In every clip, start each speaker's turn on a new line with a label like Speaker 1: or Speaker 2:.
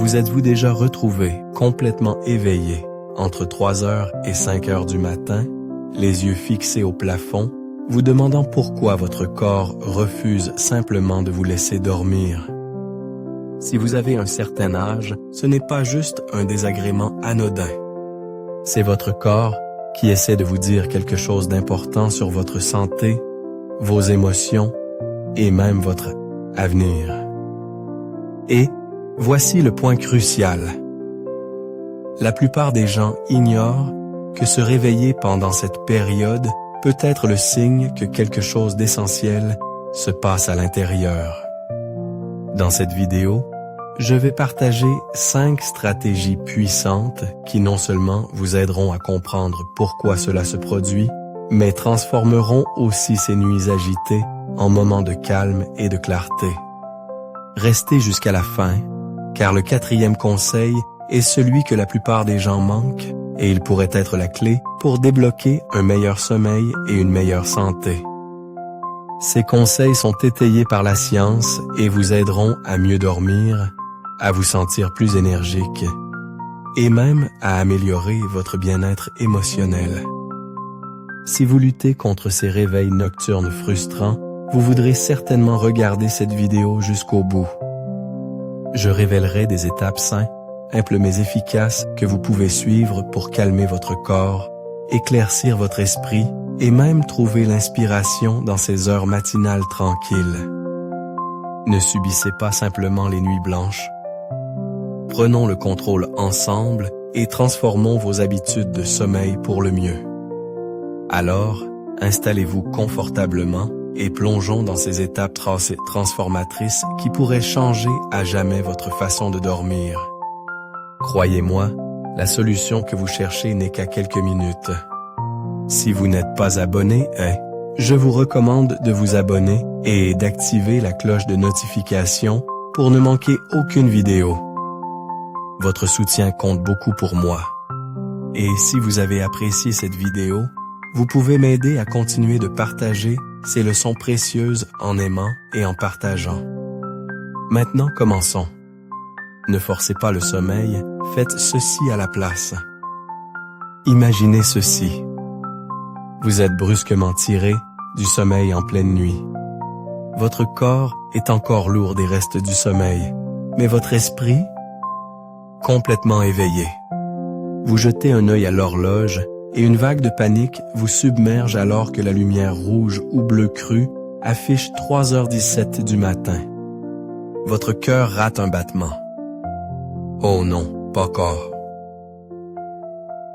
Speaker 1: vous êtes-vous déjà retrouvé complètement éveillé entre 3 heures et 5 heures du matin, les yeux fixés au plafond, vous demandant pourquoi votre corps refuse simplement de vous laisser dormir? Si vous avez un certain âge, ce n'est pas juste un désagrément anodin. C'est votre corps qui essaie de vous dire quelque chose d'important sur votre santé, vos émotions et même votre avenir. Et voici le point crucial. La plupart des gens ignorent que se réveiller pendant cette période peut être le signe que quelque chose d'essentiel se passe à l'intérieur. Dans cette vidéo, je vais partager 5 stratégies puissantes qui non seulement vous aideront à comprendre pourquoi cela se produit, mais transformeront aussi ces nuits agitées en moments de calme et de clarté. Restez jusqu'à la fin, car le 4e conseil est celui que la plupart des gens manquent, et il pourrait être la clé pour débloquer un meilleur sommeil et une meilleure santé. Ces conseils sont étayés par la science et vous aideront à mieux dormir, à vous sentir plus énergique et même à améliorer votre bien-être émotionnel. Si vous luttez contre ces réveils nocturnes frustrants, vous voudrez certainement regarder cette vidéo jusqu'au bout. Je révélerai des étapes simples mais efficaces que vous pouvez suivre pour calmer votre corps, éclaircir votre esprit et même trouver l'inspiration dans ces heures matinales tranquilles. Ne subissez pas simplement les nuits blanches. Prenons le contrôle ensemble et transformons vos habitudes de sommeil pour le mieux. Alors, installez-vous confortablement et plongeons dans ces étapes transformatrices qui pourraient changer à jamais votre façon de dormir. Croyez-moi, la solution que vous cherchez n'est qu'à quelques minutes. Si vous n'êtes pas abonné, je vous recommande de vous abonner et d'activer la cloche de notification pour ne manquer aucune vidéo. Votre soutien compte beaucoup pour moi. Et si vous avez apprécié cette vidéo, vous pouvez m'aider à continuer de partager ces leçons précieuses en aimant et en partageant. Maintenant, commençons. Ne forcez pas le sommeil, faites ceci à la place. Imaginez ceci. Vous êtes brusquement tiré du sommeil en pleine nuit. Votre corps est encore lourd des restes du sommeil, mais votre esprit, complètement éveillé. Vous jetez un œil à l'horloge et une vague de panique vous submerge alors que la lumière rouge ou bleue crue affiche 3h17 du matin. Votre cœur rate un battement. Oh non, pas encore.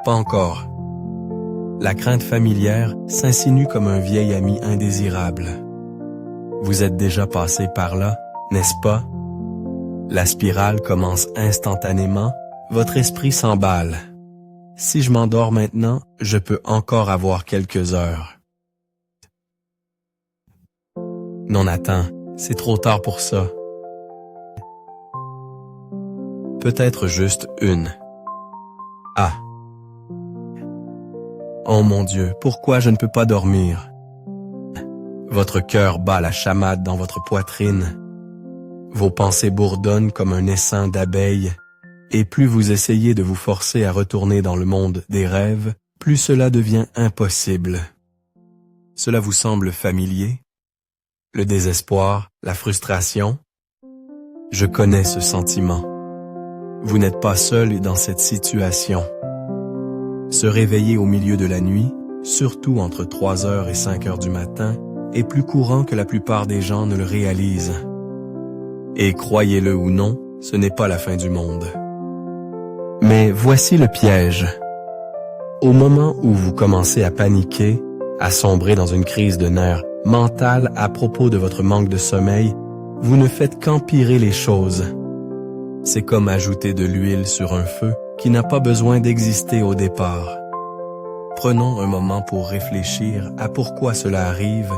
Speaker 1: Pas encore. La crainte familière s'insinue comme un vieil ami indésirable. Vous êtes déjà passé par là, n'est-ce pas? La spirale commence instantanément, votre esprit s'emballe. Si je m'endors maintenant, je peux encore avoir quelques heures. Non, attends, c'est trop tard pour ça. Peut-être juste une. Ah. Oh mon Dieu, pourquoi je ne peux pas dormir? Votre cœur bat la chamade dans votre poitrine. Vos pensées bourdonnent comme un essaim d'abeilles, et plus vous essayez de vous forcer à retourner dans le monde des rêves, plus cela devient impossible. Cela vous semble familier? Le désespoir, la frustration? Je connais ce sentiment. Vous n'êtes pas seul dans cette situation. Se réveiller au milieu de la nuit, surtout entre 3 heures et 5 heures du matin, est plus courant que la plupart des gens ne le réalisent. Et croyez-le ou non, ce n'est pas la fin du monde. Mais voici le piège. Au moment où vous commencez à paniquer, à sombrer dans une crise de nerfs mentale à propos de votre manque de sommeil, vous ne faites qu'empirer les choses. C'est comme ajouter de l'huile sur un feu qui n'a pas besoin d'exister au départ. Prenons un moment pour réfléchir à pourquoi cela arrive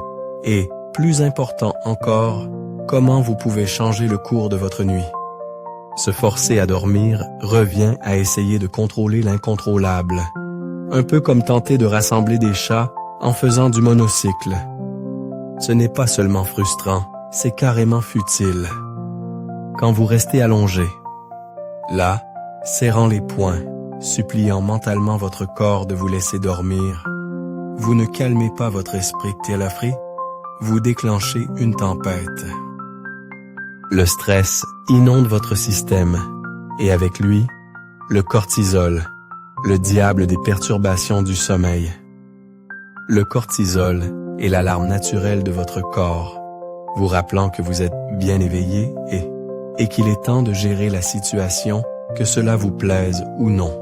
Speaker 1: et, plus important encore, comment vous pouvez changer le cours de votre nuit. Se forcer à dormir revient à essayer de contrôler l'incontrôlable. Un peu comme tenter de rassembler des chats en faisant du monocycle. Ce n'est pas seulement frustrant, c'est carrément futile. Quand vous restez allongé, Là, serrant les poings, suppliant mentalement votre corps de vous laisser dormir, vous ne calmez pas votre esprit Telafri, vous déclenchez une tempête. Le stress inonde votre système, et avec lui, le cortisol, le diable des perturbations du sommeil. Le cortisol est l'alarme naturelle de votre corps, vous rappelant que vous êtes bien éveillé et qu'il est temps de gérer la situation, que cela vous plaise ou non.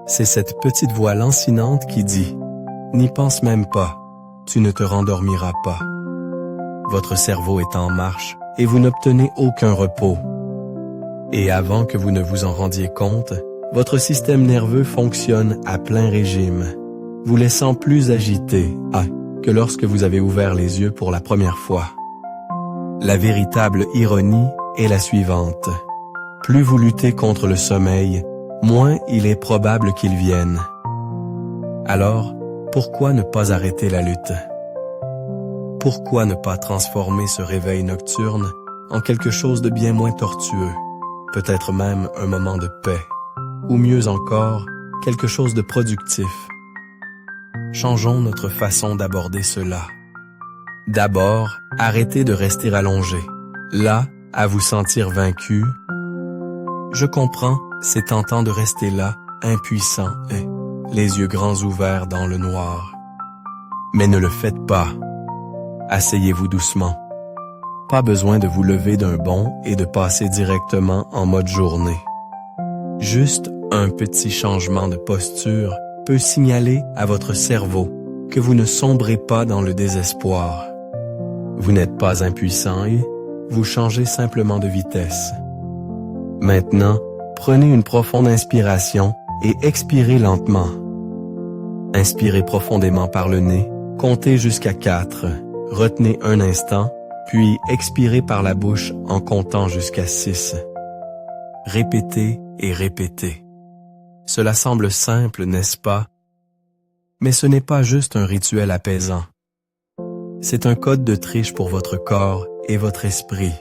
Speaker 1: C'est cette petite voix lancinante qui dit « N'y pense même pas, tu ne te rendormiras pas ». Votre cerveau est en marche et vous n'obtenez aucun repos. Et avant que vous ne vous en rendiez compte, votre système nerveux fonctionne à plein régime, vous laissant plus agité que lorsque vous avez ouvert les yeux pour la première fois. La véritable ironie est la suivante. Plus vous luttez contre le sommeil, moins il est probable qu'il vienne. Alors, pourquoi ne pas arrêter la lutte? Pourquoi ne pas transformer ce réveil nocturne en quelque chose de bien moins tortueux, peut-être même un moment de paix, ou mieux encore, quelque chose de productif? Changeons notre façon d'aborder cela. D'abord, arrêtez de rester allongé, là, à vous sentir vaincu. Je comprends, c'est tentant de rester là, impuissant et les yeux grands ouverts dans le noir. Mais ne le faites pas. Asseyez-vous doucement. Pas besoin de vous lever d'un bond et de passer directement en mode journée. Juste un petit changement de posture peut signaler à votre cerveau que vous ne sombrez pas dans le désespoir. Vous n'êtes pas impuissant et vous changez simplement de vitesse. Maintenant, prenez une profonde inspiration et expirez lentement. Inspirez profondément par le nez, comptez jusqu'à 4, retenez un instant, puis expirez par la bouche en comptant jusqu'à 6. Répétez et répétez. Cela semble simple, n'est-ce pas? Mais ce n'est pas juste un rituel apaisant. C'est un code de triche pour votre corps et votre esprit.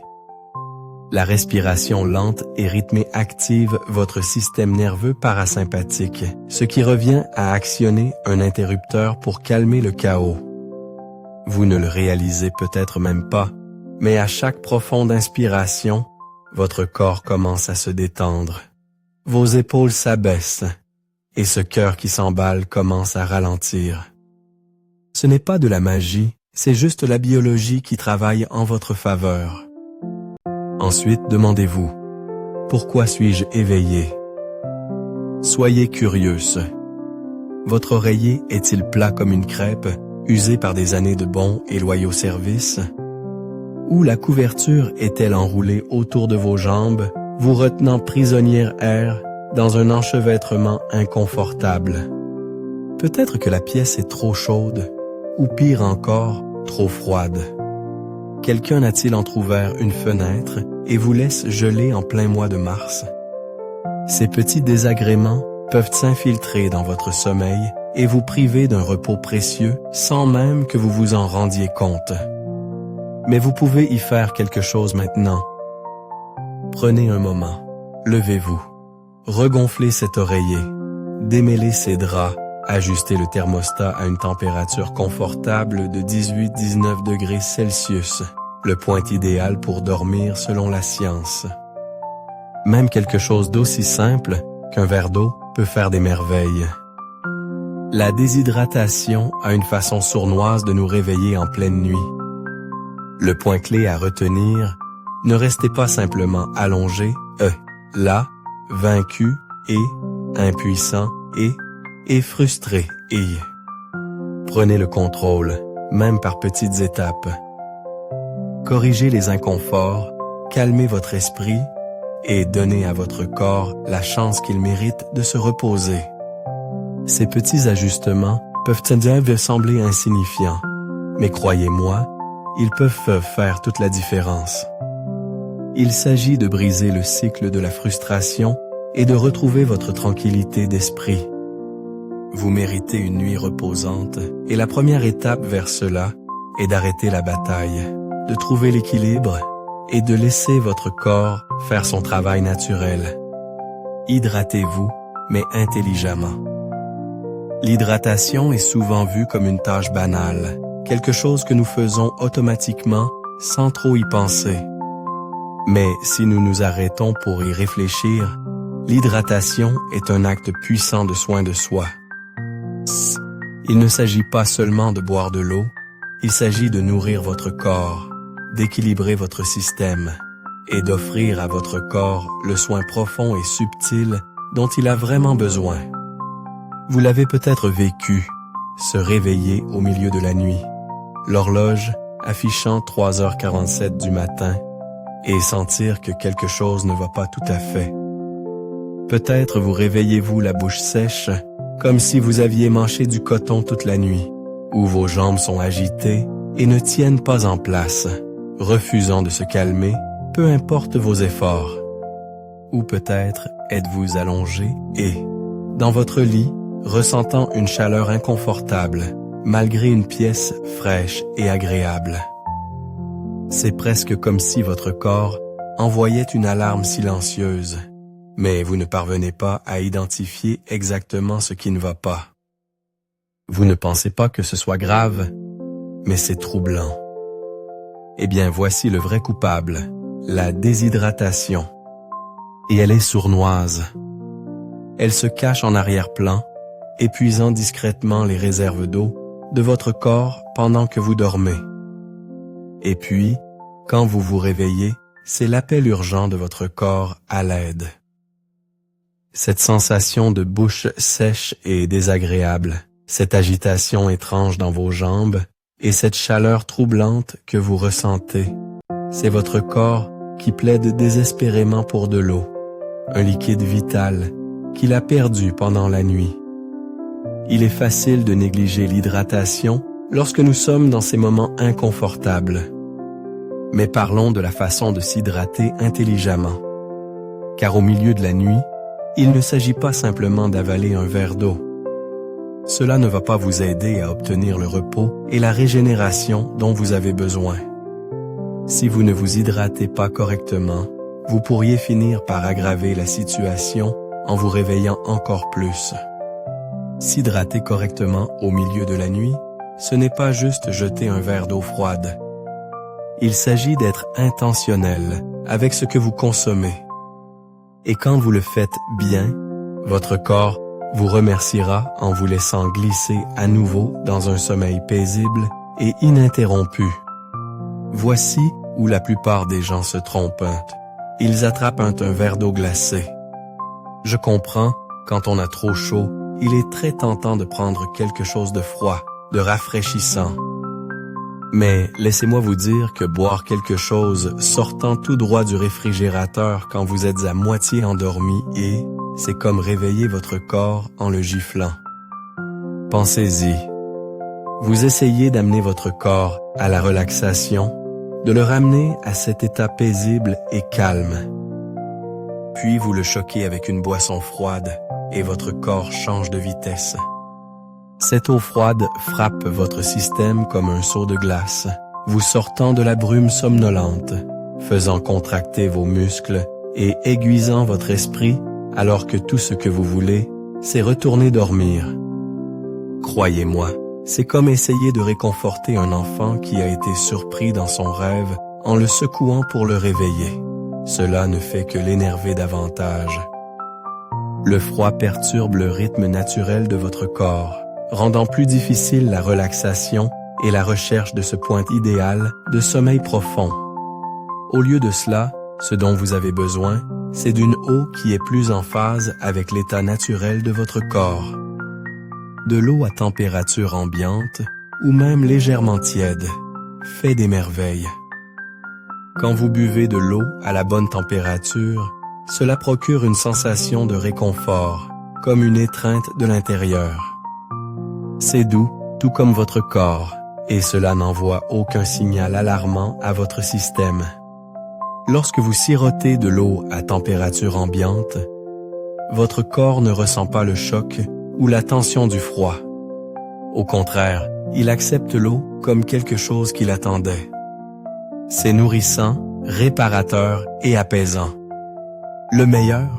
Speaker 1: La respiration lente et rythmée active votre système nerveux parasympathique, ce qui revient à actionner un interrupteur pour calmer le chaos. Vous ne le réalisez peut-être même pas, mais à chaque profonde inspiration, votre corps commence à se détendre. Vos épaules s'abaissent et ce cœur qui s'emballe commence à ralentir. Ce n'est pas de la magie, c'est juste la biologie qui travaille en votre faveur. Ensuite, demandez-vous, pourquoi suis-je éveillé? Soyez curieuse. Votre oreiller est-il plat comme une crêpe, usé par des années de bons et loyaux services? Ou la couverture est-elle enroulée autour de vos jambes, vous retenant prisonnière air dans un enchevêtrement inconfortable? Peut-être que la pièce est trop chaude, ou pire encore, trop froide. Quelqu'un a-t-il entrouvert une fenêtre et vous laisse geler en plein mois de mars? Ces petits désagréments peuvent s'infiltrer dans votre sommeil et vous priver d'un repos précieux sans même que vous vous en rendiez compte. Mais vous pouvez y faire quelque chose maintenant. Prenez un moment, levez-vous, regonflez cet oreiller, démêlez ces draps, ajustez le thermostat à une température confortable de 18-19 degrés Celsius, le point idéal pour dormir selon la science. Même quelque chose d'aussi simple qu'un verre d'eau peut faire des merveilles. La déshydratation a une façon sournoise de nous réveiller en pleine nuit. Le point clé à retenir, ne restez pas simplement allongé, là, vaincu et impuissant et frustré et prenez le contrôle, même par petites étapes. Corrigez les inconforts, calmez votre esprit et donnez à votre corps la chance qu'il mérite de se reposer. Ces petits ajustements peuvent sembler insignifiants, mais croyez-moi, ils peuvent faire toute la différence. Il s'agit de briser le cycle de la frustration et de retrouver votre tranquillité d'esprit. Vous méritez une nuit reposante et la première étape vers cela est d'arrêter la bataille, de trouver l'équilibre et de laisser votre corps faire son travail naturel. Hydratez-vous, mais intelligemment. L'hydratation est souvent vue comme une tâche banale, quelque chose que nous faisons automatiquement sans trop y penser. Mais si nous nous arrêtons pour y réfléchir, l'hydratation est un acte puissant de soin de soi. Il ne s'agit pas seulement de boire de l'eau, il s'agit de nourrir votre corps, d'équilibrer votre système et d'offrir à votre corps le soin profond et subtil dont il a vraiment besoin. Vous l'avez peut-être vécu, se réveiller au milieu de la nuit, l'horloge affichant 3h47 du matin et sentir que quelque chose ne va pas tout à fait. Peut-être vous réveillez-vous la bouche sèche, comme si vous aviez mangé du coton toute la nuit, ou vos jambes sont agitées et ne tiennent pas en place, refusant de se calmer, peu importe vos efforts. Ou peut-être êtes-vous allongé et, dans votre lit, ressentant une chaleur inconfortable, malgré une pièce fraîche et agréable. C'est presque comme si votre corps envoyait une alarme silencieuse, mais vous ne parvenez pas à identifier exactement ce qui ne va pas. Vous ne pensez pas que ce soit grave, mais c'est troublant. Eh bien, voici le vrai coupable, la déshydratation. Et elle est sournoise. Elle se cache en arrière-plan, épuisant discrètement les réserves d'eau de votre corps pendant que vous dormez. Et puis, quand vous vous réveillez, c'est l'appel urgent de votre corps à l'aide. Cette sensation de bouche sèche et désagréable, cette agitation étrange dans vos jambes et cette chaleur troublante que vous ressentez, c'est votre corps qui plaide désespérément pour de l'eau, un liquide vital qu'il a perdu pendant la nuit. Il est facile de négliger l'hydratation lorsque nous sommes dans ces moments inconfortables. Mais parlons de la façon de s'hydrater intelligemment. Car au milieu de la nuit, il ne s'agit pas simplement d'avaler un verre d'eau. Cela ne va pas vous aider à obtenir le repos et la régénération dont vous avez besoin. Si vous ne vous hydratez pas correctement, vous pourriez finir par aggraver la situation en vous réveillant encore plus. S'hydrater correctement au milieu de la nuit, ce n'est pas juste jeter un verre d'eau froide. Il s'agit d'être intentionnel avec ce que vous consommez. Et quand vous le faites bien, votre corps vous remerciera en vous laissant glisser à nouveau dans un sommeil paisible et ininterrompu. Voici où la plupart des gens se trompent. Ils attrapent un verre d'eau glacée. Je comprends, quand on a trop chaud, il est très tentant de prendre quelque chose de froid, de rafraîchissant. Mais laissez-moi vous dire que boire quelque chose sortant tout droit du réfrigérateur quand vous êtes à moitié endormi c'est comme réveiller votre corps en le giflant. Pensez-y. Vous essayez d'amener votre corps à la relaxation, de le ramener à cet état paisible et calme. Puis vous le choquez avec une boisson froide et votre corps change de vitesse. Cette eau froide frappe votre système comme un seau de glace, vous sortant de la brume somnolente, faisant contracter vos muscles et aiguisant votre esprit alors que tout ce que vous voulez, c'est retourner dormir. Croyez-moi, c'est comme essayer de réconforter un enfant qui a été surpris dans son rêve en le secouant pour le réveiller. Cela ne fait que l'énerver davantage. Le froid perturbe le rythme naturel de votre corps, rendant plus difficile la relaxation et la recherche de ce point idéal de sommeil profond. Au lieu de cela, ce dont vous avez besoin, c'est d'une eau qui est plus en phase avec l'état naturel de votre corps. De l'eau à température ambiante ou même légèrement tiède fait des merveilles. Quand vous buvez de l'eau à la bonne température, cela procure une sensation de réconfort, comme une étreinte de l'intérieur. C'est doux, tout comme votre corps, et cela n'envoie aucun signal alarmant à votre système. Lorsque vous sirotez de l'eau à température ambiante, votre corps ne ressent pas le choc ou la tension du froid. Au contraire, il accepte l'eau comme quelque chose qu'il attendait. C'est nourrissant, réparateur et apaisant. Le meilleur?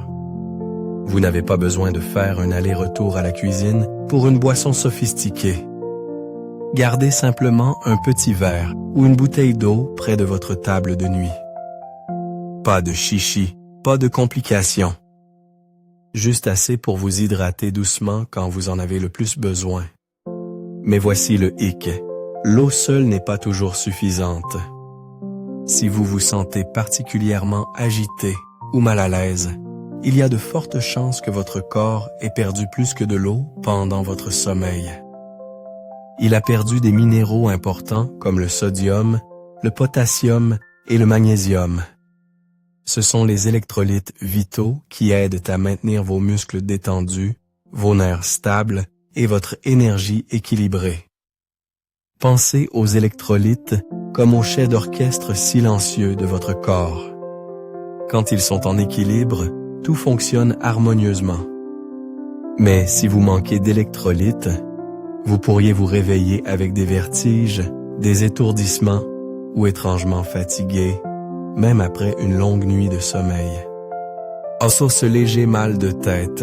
Speaker 1: Vous n'avez pas besoin de faire un aller-retour à la cuisine pour une boisson sophistiquée. Gardez simplement un petit verre ou une bouteille d'eau près de votre table de nuit. Pas de chichi, pas de complications. Juste assez pour vous hydrater doucement quand vous en avez le plus besoin. Mais voici le hic. L'eau seule n'est pas toujours suffisante. Si vous vous sentez particulièrement agité ou mal à l'aise, il y a de fortes chances que votre corps ait perdu plus que de l'eau pendant votre sommeil. Il a perdu des minéraux importants comme le sodium, le potassium et le magnésium. Ce sont les électrolytes vitaux qui aident à maintenir vos muscles détendus, vos nerfs stables et votre énergie équilibrée. Pensez aux électrolytes comme aux chefs d'orchestre silencieux de votre corps. Quand ils sont en équilibre, tout fonctionne harmonieusement. Mais si vous manquez d'électrolytes, vous pourriez vous réveiller avec des vertiges, des étourdissements ou étrangement fatigué, même après une longue nuit de sommeil. Also ce léger mal de tête,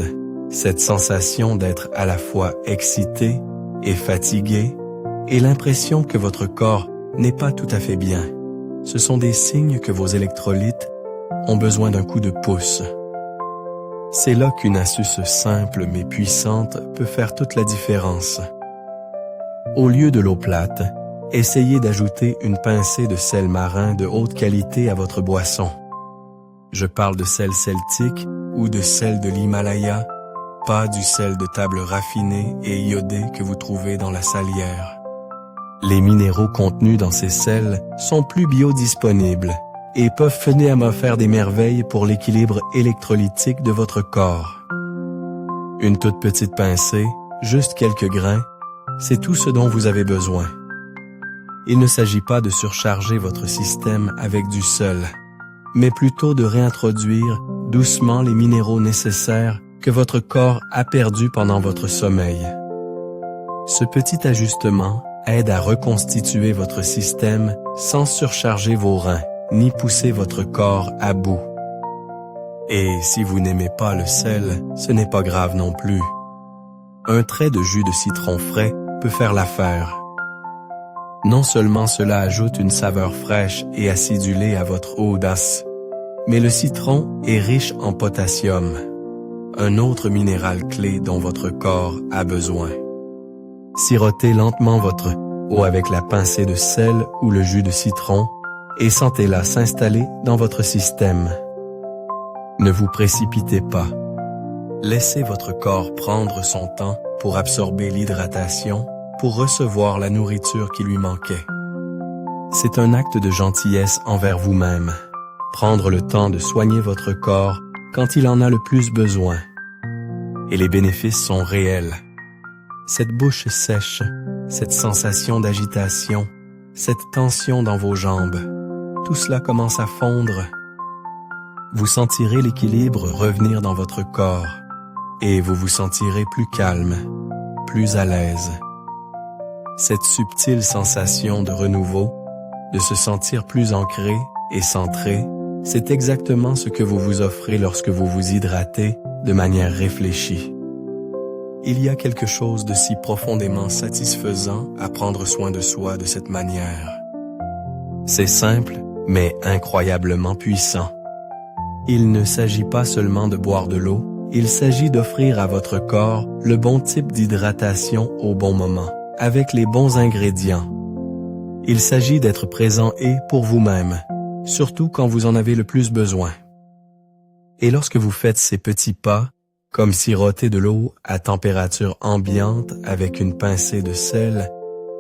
Speaker 1: cette sensation d'être à la fois excité et fatigué, et l'impression que votre corps n'est pas tout à fait bien. Ce sont des signes que vos électrolytes ont besoin d'un coup de pouce. C'est là qu'une astuce simple mais puissante peut faire toute la différence. Au lieu de l'eau plate, essayez d'ajouter une pincée de sel marin de haute qualité à votre boisson. Je parle de sel celtique ou de sel de l'Himalaya, pas du sel de table raffiné et iodé que vous trouvez dans la salière. Les minéraux contenus dans ces sels sont plus biodisponibles et peuvent venir à faire des merveilles pour l'équilibre électrolytique de votre corps. Une toute petite pincée, juste quelques grains, c'est tout ce dont vous avez besoin. Il ne s'agit pas de surcharger votre système avec du sel, mais plutôt de réintroduire doucement les minéraux nécessaires que votre corps a perdus pendant votre sommeil. Ce petit ajustement aide à reconstituer votre système sans surcharger vos reins, ni pousser votre corps à bout. Et si vous n'aimez pas le sel, ce n'est pas grave non plus. Un trait de jus de citron frais peut faire l'affaire. Non seulement cela ajoute une saveur fraîche et acidulée à votre eau d'as, mais le citron est riche en potassium, un autre minéral clé dont votre corps a besoin. Sirotez lentement votre eau avec la pincée de sel ou le jus de citron et sentez-la s'installer dans votre système. Ne vous précipitez pas. Laissez votre corps prendre son temps pour absorber l'hydratation, pour recevoir la nourriture qui lui manquait. C'est un acte de gentillesse envers vous-même. Prendre le temps de soigner votre corps quand il en a le plus besoin. Et les bénéfices sont réels. Cette bouche sèche, cette sensation d'agitation, cette tension dans vos jambes, tout cela commence à fondre. Vous sentirez l'équilibre revenir dans votre corps et vous vous sentirez plus calme, plus à l'aise. Cette subtile sensation de renouveau, de se sentir plus ancré et centré, c'est exactement ce que vous vous offrez lorsque vous vous hydratez de manière réfléchie. Il y a quelque chose de si profondément satisfaisant à prendre soin de soi de cette manière. C'est simple, mais incroyablement puissant. Il ne s'agit pas seulement de boire de l'eau, il s'agit d'offrir à votre corps le bon type d'hydratation au bon moment, avec les bons ingrédients. Il s'agit d'être présent et pour vous-même, surtout quand vous en avez le plus besoin. Et lorsque vous faites ces petits pas, comme siroter de l'eau à température ambiante avec une pincée de sel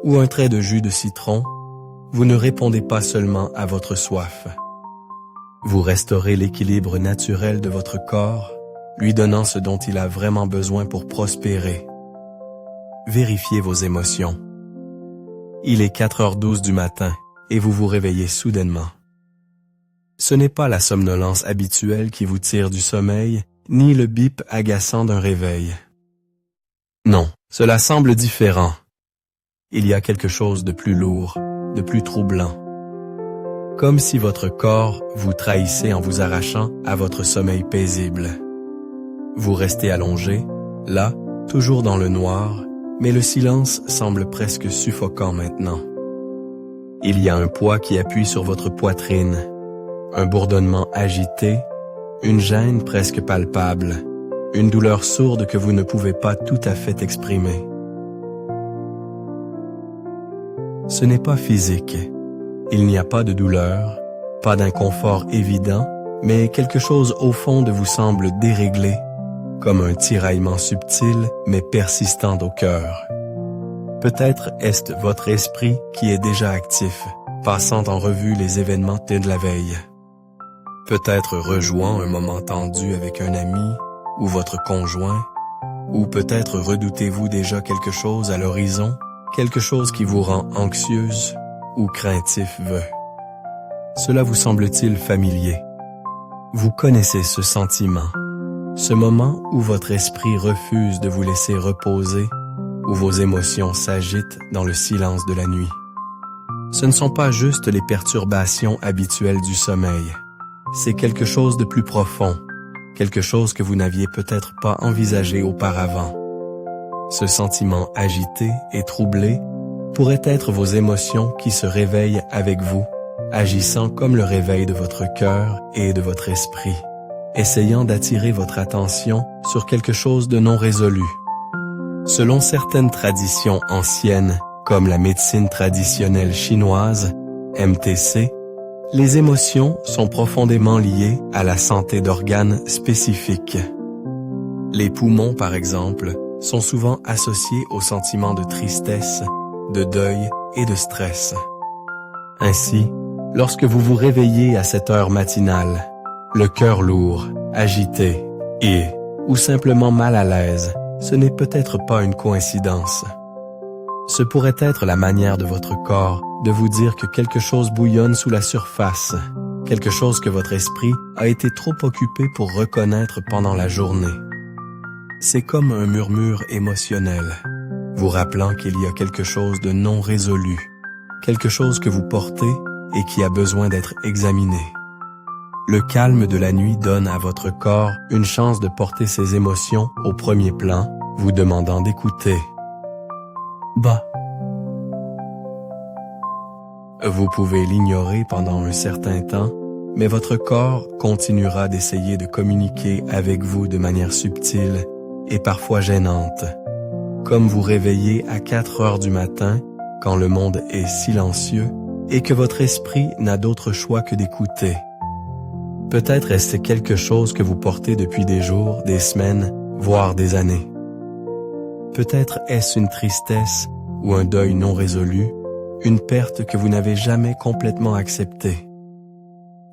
Speaker 1: ou un trait de jus de citron, vous ne répondez pas seulement à votre soif. Vous restaurez l'équilibre naturel de votre corps, lui donnant ce dont il a vraiment besoin pour prospérer. Vérifiez vos émotions. Il est 4h12 du matin et vous vous réveillez soudainement. Ce n'est pas la somnolence habituelle qui vous tire du sommeil, ni le bip agaçant d'un réveil. Non, cela semble différent. Il y a quelque chose de plus lourd, de plus troublant. Comme si votre corps vous trahissait en vous arrachant à votre sommeil paisible. Vous restez allongé, là, toujours dans le noir, mais le silence semble presque suffocant maintenant. Il y a un poids qui appuie sur votre poitrine, un bourdonnement agité, une gêne presque palpable, une douleur sourde que vous ne pouvez pas tout à fait exprimer. Ce n'est pas physique. Il n'y a pas de douleur, pas d'inconfort évident, mais quelque chose au fond de vous semble déréglé, comme un tiraillement subtil mais persistant au cœur. Peut-être est-ce votre esprit qui est déjà actif, passant en revue les événements de la veille. Peut-être rejouant un moment tendu avec un ami ou votre conjoint, ou peut-être redoutez-vous déjà quelque chose à l'horizon, quelque chose qui vous rend anxieuse ou craintif veut. Cela vous semble-t-il familier? Vous connaissez ce sentiment, ce moment où votre esprit refuse de vous laisser reposer, où vos émotions s'agitent dans le silence de la nuit. Ce ne sont pas juste les perturbations habituelles du sommeil, c'est quelque chose de plus profond, quelque chose que vous n'aviez peut-être pas envisagé auparavant. Ce sentiment agité et troublé pourrait être vos émotions qui se réveillent avec vous, agissant comme le réveil de votre cœur et de votre esprit, essayant d'attirer votre attention sur quelque chose de non résolu. Selon certaines traditions anciennes, comme la médecine traditionnelle chinoise, MTC, les émotions sont profondément liées à la santé d'organes spécifiques. Les poumons, par exemple, sont souvent associés aux sentiments de tristesse, de deuil et de stress. Ainsi, lorsque vous vous réveillez à cette heure matinale, le cœur lourd, agité ou simplement mal à l'aise, ce n'est peut-être pas une coïncidence. Ce pourrait être la manière de votre corps de vous dire que quelque chose bouillonne sous la surface, quelque chose que votre esprit a été trop occupé pour reconnaître pendant la journée. C'est comme un murmure émotionnel, vous rappelant qu'il y a quelque chose de non résolu, quelque chose que vous portez et qui a besoin d'être examiné. Le calme de la nuit donne à votre corps une chance de porter ses émotions au premier plan, vous demandant d'écouter. Vous pouvez l'ignorer pendant un certain temps, mais votre corps continuera d'essayer de communiquer avec vous de manière subtile et parfois gênante. Comme vous réveillez à 4 heures du matin, quand le monde est silencieux et que votre esprit n'a d'autre choix que d'écouter. Peut-être est-ce quelque chose que vous portez depuis des jours, des semaines, voire des années. Peut-être est-ce une tristesse ou un deuil non résolu, une perte que vous n'avez jamais complètement acceptée.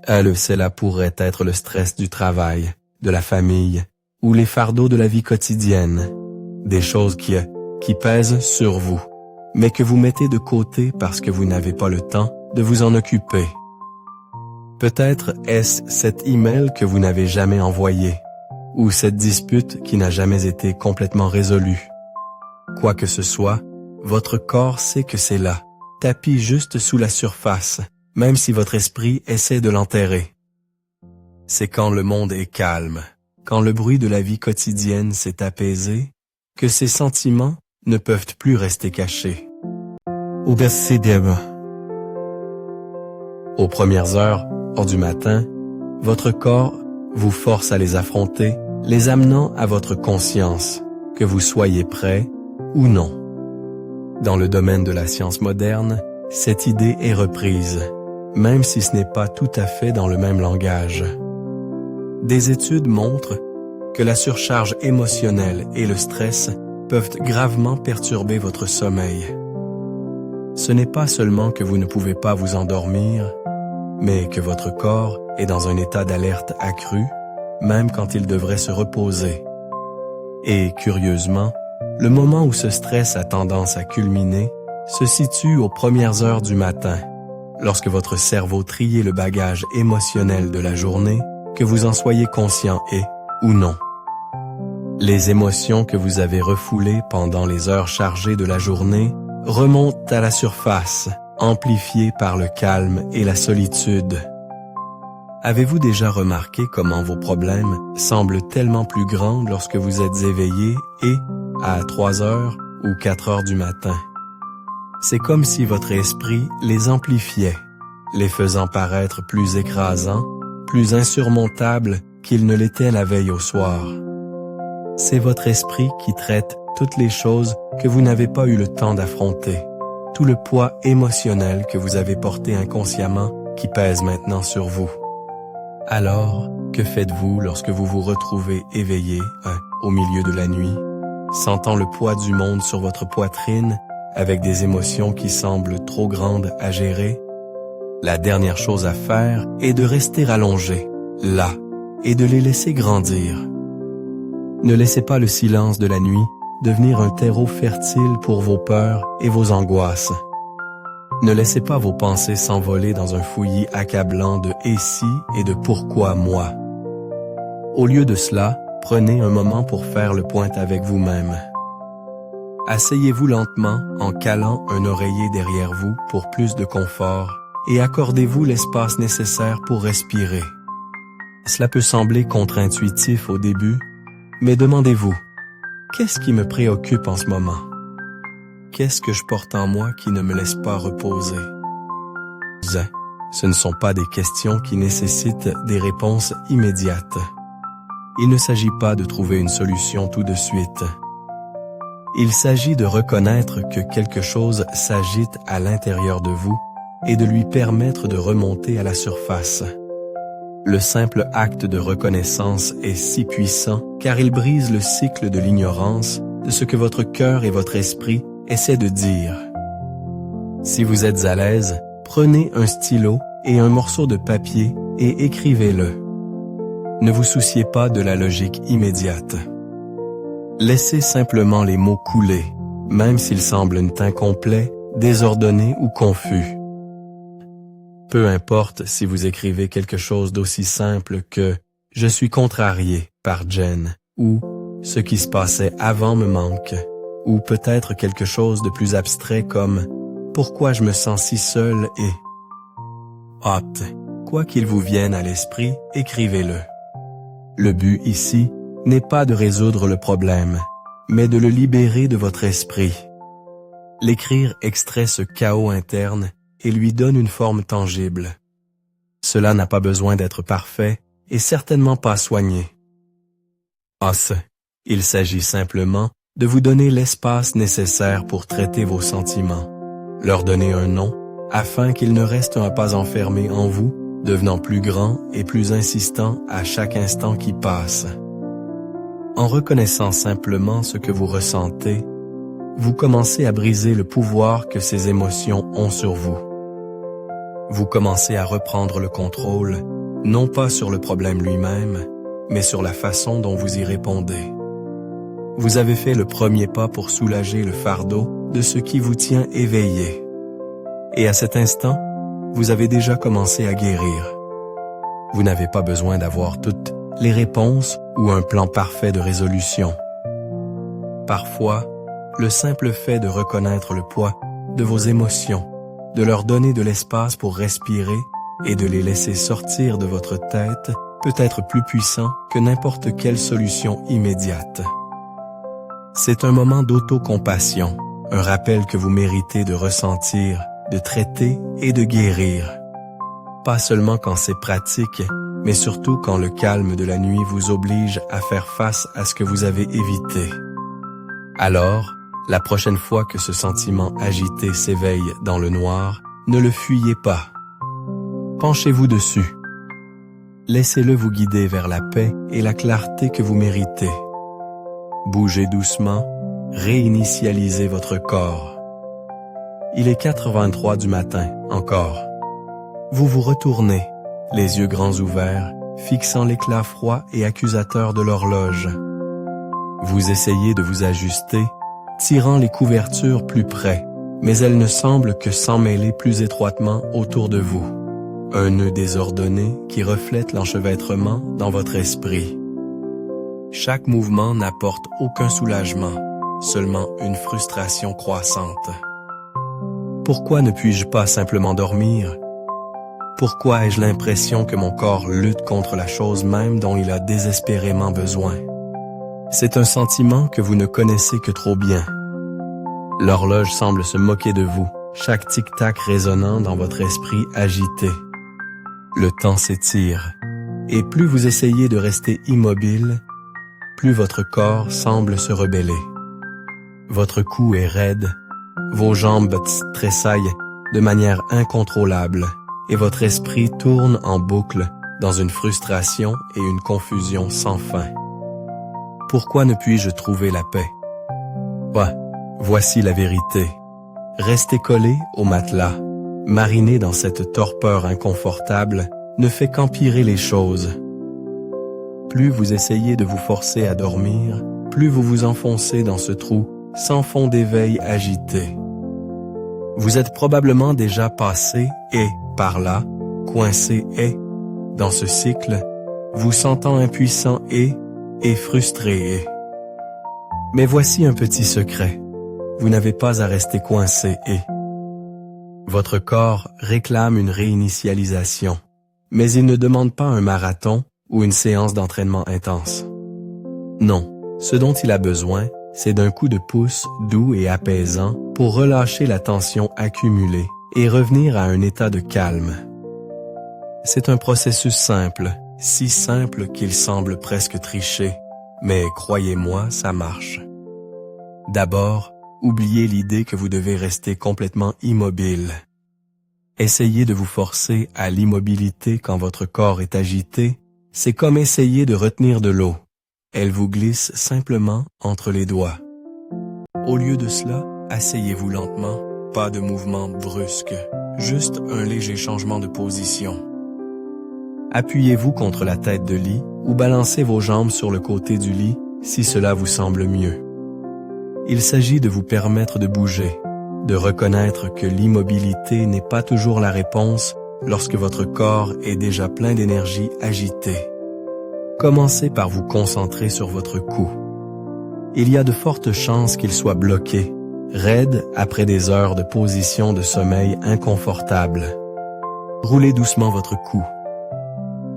Speaker 1: Cela pourrait être le stress du travail, de la famille, ou les fardeaux de la vie quotidienne, des choses qui pèsent sur vous, mais que vous mettez de côté parce que vous n'avez pas le temps de vous en occuper. Peut-être est-ce cet email que vous n'avez jamais envoyé, ou cette dispute qui n'a jamais été complètement résolue. Quoi que ce soit, votre corps sait que c'est là, tapis juste sous la surface, même si votre esprit essaie de l'enterrer. C'est quand le monde est calme, quand le bruit de la vie quotidienne s'est apaisé, que ces sentiments ne peuvent plus rester cachés. Aux premières heures du matin, votre corps vous force à les affronter, les amenant à votre conscience, que vous soyez prêt ou non. Dans le domaine de la science moderne, cette idée est reprise, même si ce n'est pas tout à fait dans le même langage. Des études montrent que la surcharge émotionnelle et le stress peuvent gravement perturber votre sommeil. Ce n'est pas seulement que vous ne pouvez pas vous endormir, mais que votre corps est dans un état d'alerte accru, même quand il devrait se reposer. Et curieusement, le moment où ce stress a tendance à culminer se situe aux premières heures du matin, lorsque votre cerveau trie le bagage émotionnel de la journée, que vous en soyez conscient ou non. Les émotions que vous avez refoulées pendant les heures chargées de la journée remontent à la surface, amplifiées par le calme et la solitude. Avez-vous déjà remarqué comment vos problèmes semblent tellement plus grands lorsque vous êtes éveillé et à 3 heures ou 4 heures du matin? C'est comme si votre esprit les amplifiait, les faisant paraître plus écrasants, plus insurmontables qu'ils ne l'étaient la veille au soir. C'est votre esprit qui traite toutes les choses que vous n'avez pas eu le temps d'affronter, tout le poids émotionnel que vous avez porté inconsciemment qui pèse maintenant sur vous. Alors, que faites-vous lorsque vous vous retrouvez éveillé, au milieu de la nuit, sentant le poids du monde sur votre poitrine, avec des émotions qui semblent trop grandes à gérer? La dernière chose à faire est de rester allongé, là, et de les laisser grandir. Ne laissez pas le silence de la nuit devenir un terreau fertile pour vos peurs et vos angoisses. Ne laissez pas vos pensées s'envoler dans un fouillis accablant de « et si » et de « pourquoi moi ». Au lieu de cela, prenez un moment pour faire le point avec vous-même. Asseyez-vous lentement en calant un oreiller derrière vous pour plus de confort et accordez-vous l'espace nécessaire pour respirer. Cela peut sembler contre-intuitif au début, mais demandez-vous, qu'est-ce qui me préoccupe en ce moment? Qu'est-ce que je porte en moi qui ne me laisse pas reposer? Ce ne sont pas des questions qui nécessitent des réponses immédiates. Il ne s'agit pas de trouver une solution tout de suite. Il s'agit de reconnaître que quelque chose s'agite à l'intérieur de vous et de lui permettre de remonter à la surface. Le simple acte de reconnaissance est si puissant car il brise le cycle de l'ignorance de ce que votre cœur et votre esprit essaient de dire. Si vous êtes à l'aise, prenez un stylo et un morceau de papier et écrivez-le. Ne vous souciez pas de la logique immédiate. Laissez simplement les mots couler, même s'ils semblent incomplets, désordonnés ou confus. Peu importe si vous écrivez quelque chose d'aussi simple que « Je suis contrarié par Jen » ou « Ce qui se passait avant me manque » ou peut-être quelque chose de plus abstrait comme « Pourquoi je me sens si seul et… » Quoi qu'il vous vienne à l'esprit, écrivez-le. Le but ici n'est pas de résoudre le problème, mais de le libérer de votre esprit. L'écrire extrait ce chaos interne et lui donne une forme tangible. Cela n'a pas besoin d'être parfait et certainement pas soigné. Il s'agit simplement de vous donner l'espace nécessaire pour traiter vos sentiments, leur donner un nom afin qu'ils ne restent pas enfermés en vous, devenant plus grands et plus insistants à chaque instant qui passe. En reconnaissant simplement ce que vous ressentez, vous commencez à briser le pouvoir que ces émotions ont sur vous. Vous commencez à reprendre le contrôle, non pas sur le problème lui-même, mais sur la façon dont vous y répondez. Vous avez fait le premier pas pour soulager le fardeau de ce qui vous tient éveillé. Et à cet instant, vous avez déjà commencé à guérir. Vous n'avez pas besoin d'avoir toutes les réponses ou un plan parfait de résolution. Parfois, le simple fait de reconnaître le poids de vos émotions, de leur donner de l'espace pour respirer et de les laisser sortir de votre tête peut être plus puissant que n'importe quelle solution immédiate. C'est un moment d'autocompassion, un rappel que vous méritez de ressentir, de traiter et de guérir. Pas seulement quand c'est pratique, mais surtout quand le calme de la nuit vous oblige à faire face à ce que vous avez évité. Alors, la prochaine fois que ce sentiment agité s'éveille dans le noir, ne le fuyez pas. Penchez-vous dessus. Laissez-le vous guider vers la paix et la clarté que vous méritez. Bougez doucement, réinitialisez votre corps. Il est 4h23 du matin, encore. Vous vous retournez, les yeux grands ouverts, fixant l'éclat froid et accusateur de l'horloge. Vous essayez de vous ajuster, tirant les couvertures plus près, mais elles ne semblent que s'emmêler plus étroitement autour de vous. Un nœud désordonné qui reflète l'enchevêtrement dans votre esprit. Chaque mouvement n'apporte aucun soulagement, seulement une frustration croissante. Pourquoi ne puis-je pas simplement dormir? Pourquoi ai-je l'impression que mon corps lutte contre la chose même dont il a désespérément besoin? C'est un sentiment que vous ne connaissez que trop bien. L'horloge semble se moquer de vous, chaque tic-tac résonnant dans votre esprit agité. Le temps s'étire, et plus vous essayez de rester immobile, plus votre corps semble se rebeller. Votre cou est raide, vos jambes tressaillent de manière incontrôlable, et votre esprit tourne en boucle dans une frustration et une confusion sans fin. Pourquoi ne puis-je trouver la paix? Voici la vérité. Rester collé au matelas, mariné dans cette torpeur inconfortable, ne fait qu'empirer les choses. Plus vous essayez de vous forcer à dormir, plus vous vous enfoncez dans ce trou sans fond d'éveil agité. Vous êtes probablement déjà passé et, par là, coincé et, dans ce cycle, vous sentant impuissant et frustré et. Mais voici un petit secret. Vous n'avez pas à rester coincé et. Votre corps réclame une réinitialisation, mais il ne demande pas un marathon ou une séance d'entraînement intense. Non, ce dont il a besoin, c'est d'un coup de pouce doux et apaisant pour relâcher la tension accumulée et revenir à un état de calme. C'est un processus simple, si simple qu'il semble presque tricher, mais croyez-moi, ça marche. D'abord, oubliez l'idée que vous devez rester complètement immobile. Essayez de vous forcer à l'immobilité quand votre corps est agité, c'est comme essayer de retenir de l'eau. Elle vous glisse simplement entre les doigts. Au lieu de cela, asseyez-vous lentement, pas de mouvement brusque, juste un léger changement de position. Appuyez-vous contre la tête de lit ou balancez vos jambes sur le côté du lit si cela vous semble mieux. Il s'agit de vous permettre de bouger, de reconnaître que l'immobilité n'est pas toujours la réponse lorsque votre corps est déjà plein d'énergie agitée. Commencez par vous concentrer sur votre cou. Il y a de fortes chances qu'il soit bloqué, raide après des heures de position de sommeil inconfortable. Roulez doucement votre cou.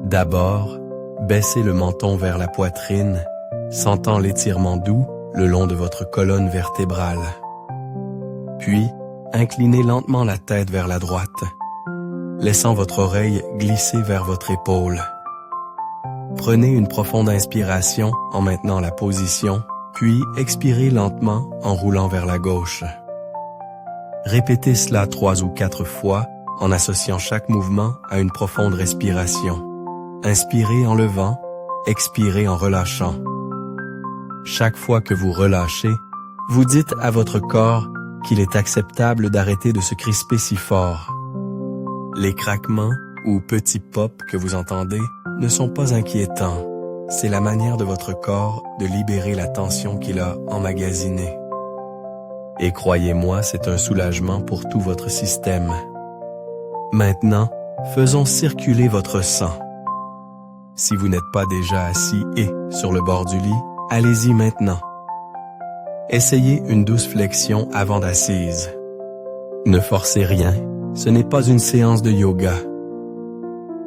Speaker 1: D'abord, baissez le menton vers la poitrine, sentant l'étirement doux le long de votre colonne vertébrale. Puis, inclinez lentement la tête vers la droite, laissant votre oreille glisser vers votre épaule. Prenez une profonde inspiration en maintenant la position, puis expirez lentement en roulant vers la gauche. Répétez cela 3 ou 4 fois en associant chaque mouvement à une profonde respiration. Inspirez en levant, expirez en relâchant. Chaque fois que vous relâchez, vous dites à votre corps qu'il est acceptable d'arrêter de se crisper si fort. Les craquements ou petits pops que vous entendez ne sont pas inquiétants. C'est la manière de votre corps de libérer la tension qu'il a emmagasinée. Et croyez-moi, c'est un soulagement pour tout votre système. Maintenant, faisons circuler votre sang. Si vous n'êtes pas déjà assis et sur le bord du lit, allez-y maintenant. Essayez une douce flexion avant d'assise. Ne forcez rien, ce n'est pas une séance de yoga.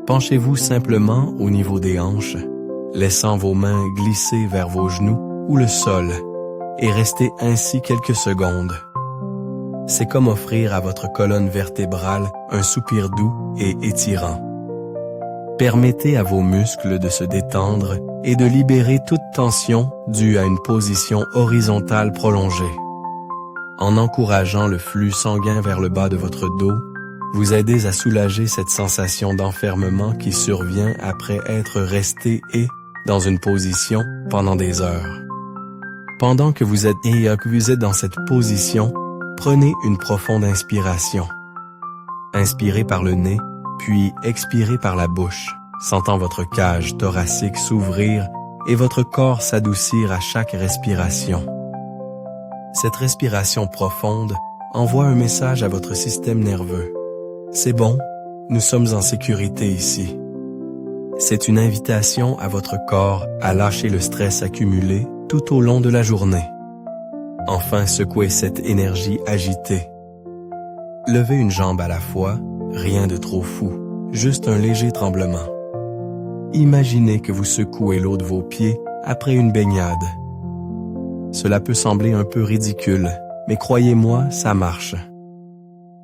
Speaker 1: Penchez-vous simplement au niveau des hanches, laissant vos mains glisser vers vos genoux ou le sol, et restez ainsi quelques secondes. C'est comme offrir à votre colonne vertébrale un soupir doux et étirant. Permettez à vos muscles de se détendre et de libérer toute tension due à une position horizontale prolongée. En encourageant le flux sanguin vers le bas de votre dos, vous aidez à soulager cette sensation d'enfermement qui survient après être resté dans une position pendant des heures. Pendant que vous êtes dans cette position, prenez une profonde inspiration. Inspirez par le nez, puis expirez par la bouche, sentant votre cage thoracique s'ouvrir et votre corps s'adoucir à chaque respiration. Cette respiration profonde envoie un message à votre système nerveux. C'est bon, nous sommes en sécurité ici. C'est une invitation à votre corps à lâcher le stress accumulé tout au long de la journée. Enfin, secouez cette énergie agitée. Levez une jambe à la fois, rien de trop fou. juste un léger tremblement. Imaginez que vous secouez l'eau de vos pieds après une baignade. Cela peut sembler un peu ridicule, mais croyez-moi, ça marche.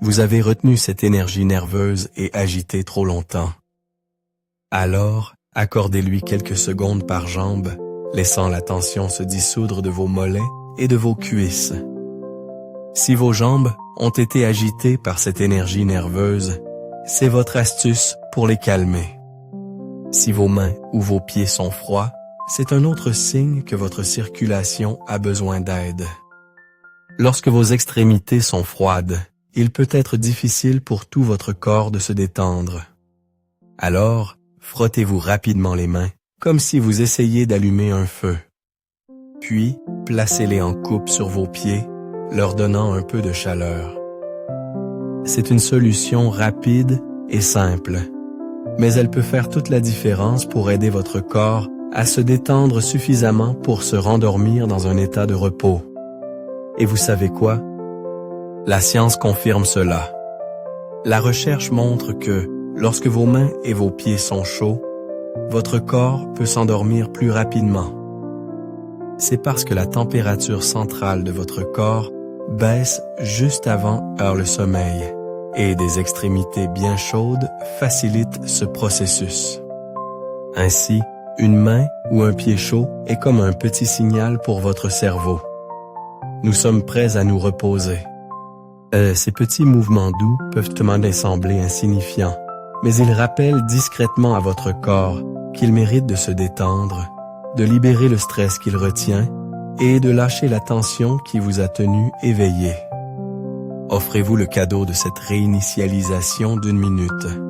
Speaker 1: Vous avez retenu cette énergie nerveuse et agitée trop longtemps. Alors, accordez-lui quelques secondes par jambe, laissant la tension se dissoudre de vos mollets et de vos cuisses. Si vos jambes ont été agitées par cette énergie nerveuse, c'est votre astuce pour les calmer. Si vos mains ou vos pieds sont froids, c'est un autre signe que votre circulation a besoin d'aide. Lorsque vos extrémités sont froides, il peut être difficile pour tout votre corps de se détendre. Alors, frottez-vous rapidement les mains, comme si vous essayiez d'allumer un feu. Puis, placez-les en coupe sur vos pieds, leur donnant un peu de chaleur. C'est une solution rapide et simple, mais elle peut faire toute la différence pour aider votre corps à se détendre suffisamment pour se rendormir dans un état de repos. Et vous savez quoi? La science confirme cela. La recherche montre que, lorsque vos mains et vos pieds sont chauds, votre corps peut s'endormir plus rapidement. C'est parce que la température centrale de votre corps baisse juste avant le sommeil, et des extrémités bien chaudes facilitent ce processus. Ainsi, une main ou un pied chaud est comme un petit signal pour votre cerveau. Nous sommes prêts à nous reposer. Ces petits mouvements doux peuvent sembler insignifiants, mais ils rappellent discrètement à votre corps qu'il mérite de se détendre, de libérer le stress qu'il retient et de lâcher la tension qui vous a tenu éveillé. Offrez-vous le cadeau de cette réinitialisation d'1 minute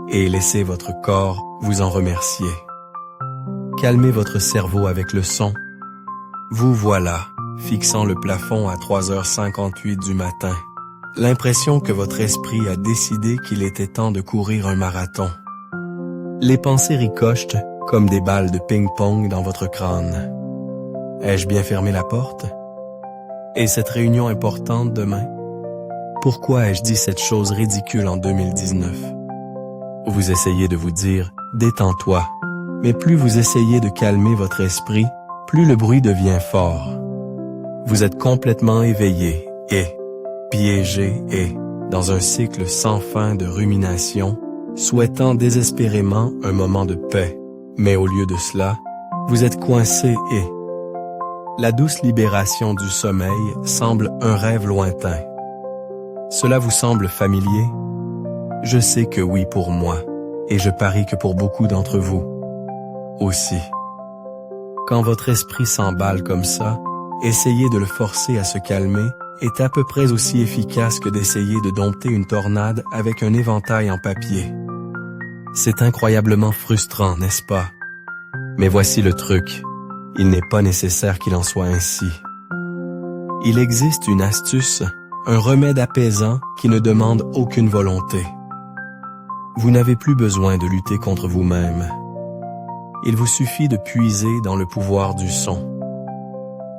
Speaker 1: et laissez votre corps vous en remercier. Calmez votre cerveau avec le son. Vous voilà, fixant le plafond à 3h58 du matin. L'impression que votre esprit a décidé qu'il était temps de courir un marathon. Les pensées ricochent comme des balles de ping-pong dans votre crâne. Ai-je bien fermé la porte? Et cette réunion importante demain? Pourquoi ai-je dit cette chose ridicule en 2019? Vous essayez de vous dire « détends-toi », mais plus vous essayez de calmer votre esprit, plus le bruit devient fort. Vous êtes complètement éveillé et piégé et dans un cycle sans fin de rumination, souhaitant désespérément un moment de paix. Mais au lieu de cela, vous êtes coincé et la douce libération du sommeil semble un rêve lointain. Cela vous semble familier? Je sais que oui pour moi, et je parie que pour beaucoup d'entre vous aussi. Quand votre esprit s'emballe comme ça, essayer de le forcer à se calmer est à peu près aussi efficace que d'essayer de dompter une tornade avec un éventail en papier. C'est incroyablement frustrant, n'est-ce pas? Mais voici le truc, il n'est pas nécessaire qu'il en soit ainsi. Il existe une astuce, un remède apaisant qui ne demande aucune volonté. Vous n'avez plus besoin de lutter contre vous-même. Il vous suffit de puiser dans le pouvoir du son.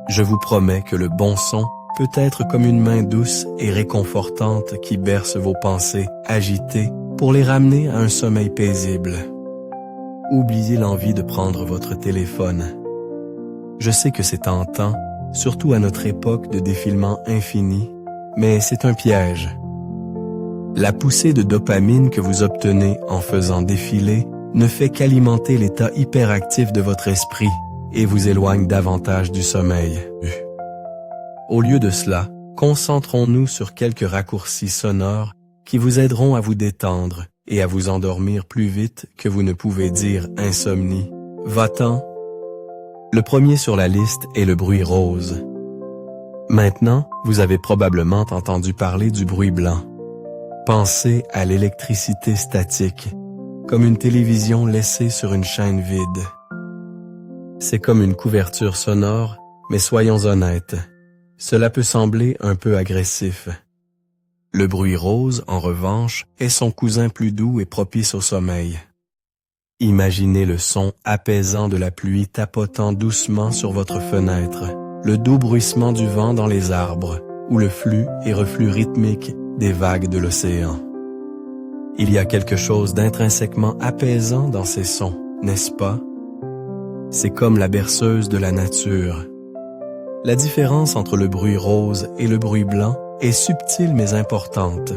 Speaker 1: Je vous promets que le bon son peut être comme une main douce et réconfortante qui berce vos pensées agitées pour les ramener à un sommeil paisible. Oubliez l'envie de prendre votre téléphone. Je sais que c'est tentant, surtout à notre époque de défilement infini, mais c'est un piège. La poussée de dopamine que vous obtenez en faisant défiler ne fait qu'alimenter l'état hyperactif de votre esprit et vous éloigne davantage du sommeil. Au lieu de cela, concentrons-nous sur quelques raccourcis sonores qui vous aideront à vous détendre et à vous endormir plus vite que vous ne pouvez dire insomnie. Va-t'en. Le premier sur la liste est le bruit rose. Maintenant, vous avez probablement entendu parler du bruit blanc. Pensez à l'électricité statique, comme une télévision laissée sur une chaîne vide. C'est comme une couverture sonore, mais soyons honnêtes, cela peut sembler un peu agressif. Le bruit rose, en revanche, est son cousin plus doux et propice au sommeil. Imaginez le son apaisant de la pluie tapotant doucement sur votre fenêtre, le doux bruissement du vent dans les arbres, ou le flux et reflux rythmique des vagues de l'océan. Il y a quelque chose d'intrinsèquement apaisant dans ces sons, n'est-ce pas? C'est comme la berceuse de la nature. La différence entre le bruit rose et le bruit blanc est subtile mais importante.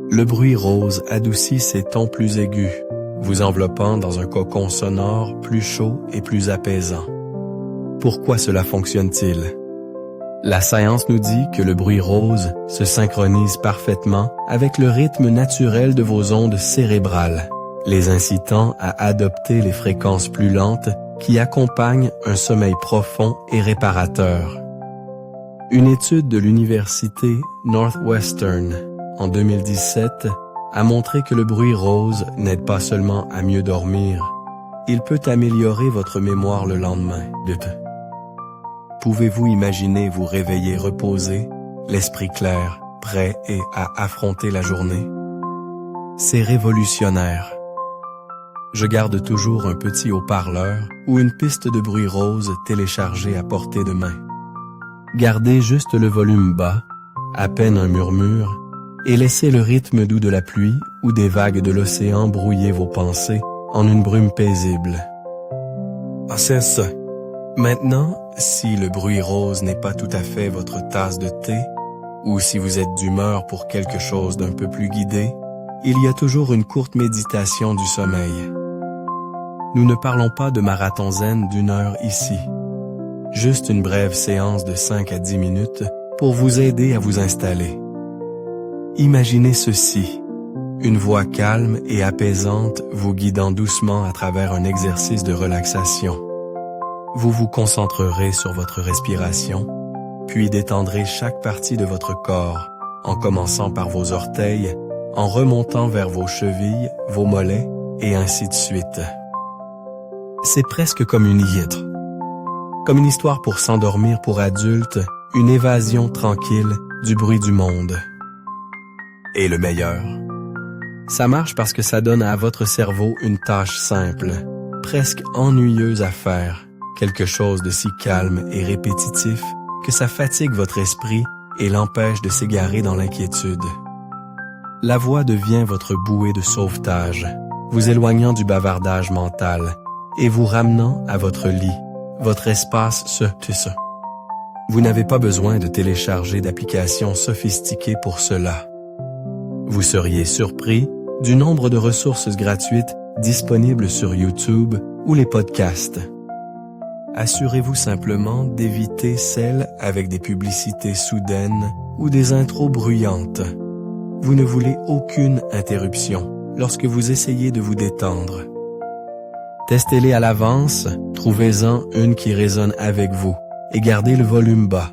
Speaker 1: Le bruit rose adoucit ses tons plus aigus, vous enveloppant dans un cocon sonore plus chaud et plus apaisant. Pourquoi cela fonctionne-t-il? La science nous dit que le bruit rose se synchronise parfaitement avec le rythme naturel de vos ondes cérébrales, les incitant à adopter les fréquences plus lentes qui accompagnent un sommeil profond et réparateur. Une étude de l'université Northwestern en 2017 a montré que le bruit rose n'aide pas seulement à mieux dormir, il peut améliorer votre mémoire le lendemain. Pouvez-vous imaginer vous réveiller reposé, l'esprit clair, prêt et à affronter la journée? C'est révolutionnaire. Je garde toujours un petit haut-parleur ou une piste de bruit rose téléchargée à portée de main. Gardez juste le volume bas, à peine un murmure, et laissez le rythme doux de la pluie ou des vagues de l'océan brouiller vos pensées en une brume paisible. Ah, c'est ça. Maintenant, si le bruit rose n'est pas tout à fait votre tasse de thé, ou si vous êtes d'humeur pour quelque chose d'un peu plus guidé, il y a toujours une courte méditation du sommeil. Nous ne parlons pas de marathon zen d'1 heure ici. Juste une brève séance de 5 à 10 minutes pour vous aider à vous installer. Imaginez ceci, une voix calme et apaisante vous guidant doucement à travers un exercice de relaxation. Vous vous concentrerez sur votre respiration, puis détendrez chaque partie de votre corps, en commençant par vos orteils, en remontant vers vos chevilles, vos mollets, et ainsi de suite. C'est presque comme une hyètre. Comme une histoire pour s'endormir pour adultes, une évasion tranquille du bruit du monde. Et le meilleur, ça marche parce que ça donne à votre cerveau une tâche simple, presque ennuyeuse à faire, quelque chose de si calme et répétitif que ça fatigue votre esprit et l'empêche de s'égarer dans l'inquiétude. La voix devient votre bouée de sauvetage, vous éloignant du bavardage mental et vous ramenant à votre lit, votre espace ce. Vous n'avez pas besoin de télécharger d'applications sophistiquées pour cela. Vous seriez surpris du nombre de ressources gratuites disponibles sur YouTube ou les podcasts. Assurez-vous simplement d'éviter celles avec des publicités soudaines ou des intros bruyantes. Vous ne voulez aucune interruption lorsque vous essayez de vous détendre. Testez-les à l'avance, trouvez-en une qui résonne avec vous et gardez le volume bas,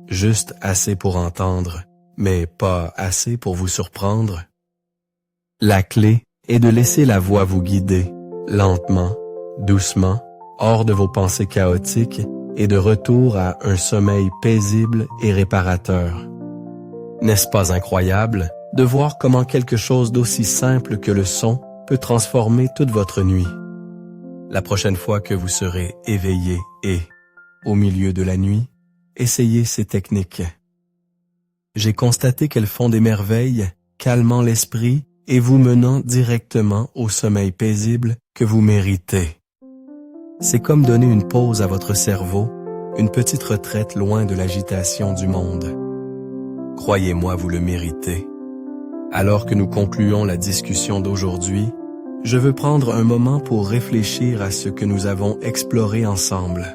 Speaker 1: juste assez pour entendre, mais pas assez pour vous surprendre. La clé est de laisser la voix vous guider, lentement, doucement, hors de vos pensées chaotiques et de retour à un sommeil paisible et réparateur. N'est-ce pas incroyable de voir comment quelque chose d'aussi simple que le son peut transformer toute votre nuit? La prochaine fois que vous serez éveillé et, au milieu de la nuit, essayez ces techniques. J'ai constaté qu'elles font des merveilles, calmant l'esprit et vous menant directement au sommeil paisible que vous méritez. C'est comme donner une pause à votre cerveau, une petite retraite loin de l'agitation du monde. Croyez-moi, vous le méritez. Alors que nous concluons la discussion d'aujourd'hui, je veux prendre un moment pour réfléchir à ce que nous avons exploré ensemble.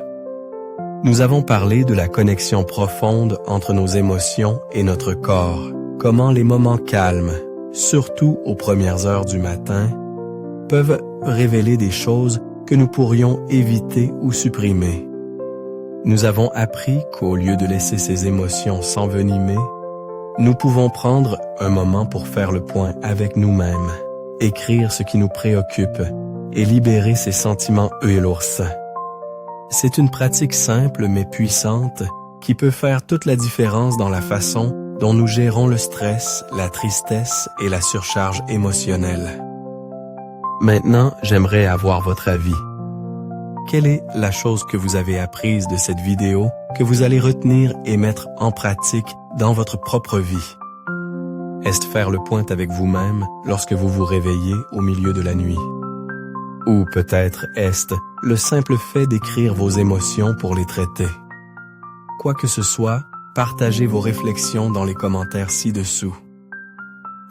Speaker 1: Nous avons parlé de la connexion profonde entre nos émotions et notre corps, comment les moments calmes, surtout aux premières heures du matin, peuvent révéler des choses que nous pourrions éviter ou supprimer. Nous avons appris qu'au lieu de laisser ces émotions s'envenimer, nous pouvons prendre un moment pour faire le point avec nous-mêmes, écrire ce qui nous préoccupe et libérer ces sentiments lourds. C'est une pratique simple mais puissante qui peut faire toute la différence dans la façon dont nous gérons le stress, la tristesse et la surcharge émotionnelle. Maintenant, j'aimerais avoir votre avis. Quelle est la chose que vous avez apprise de cette vidéo que vous allez retenir et mettre en pratique dans votre propre vie? Est-ce faire le point avec vous-même lorsque vous vous réveillez au milieu de la nuit? Ou peut-être est-ce le simple fait d'écrire vos émotions pour les traiter? Quoi que ce soit, partagez vos réflexions dans les commentaires ci-dessous.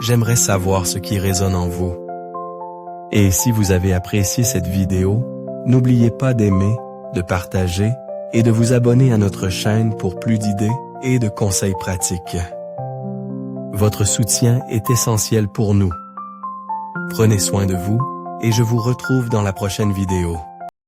Speaker 1: J'aimerais savoir ce qui résonne en vous. Et si vous avez apprécié cette vidéo, n'oubliez pas d'aimer, de partager et de vous abonner à notre chaîne pour plus d'idées et de conseils pratiques. Votre soutien est essentiel pour nous. Prenez soin de vous et je vous retrouve dans la prochaine vidéo.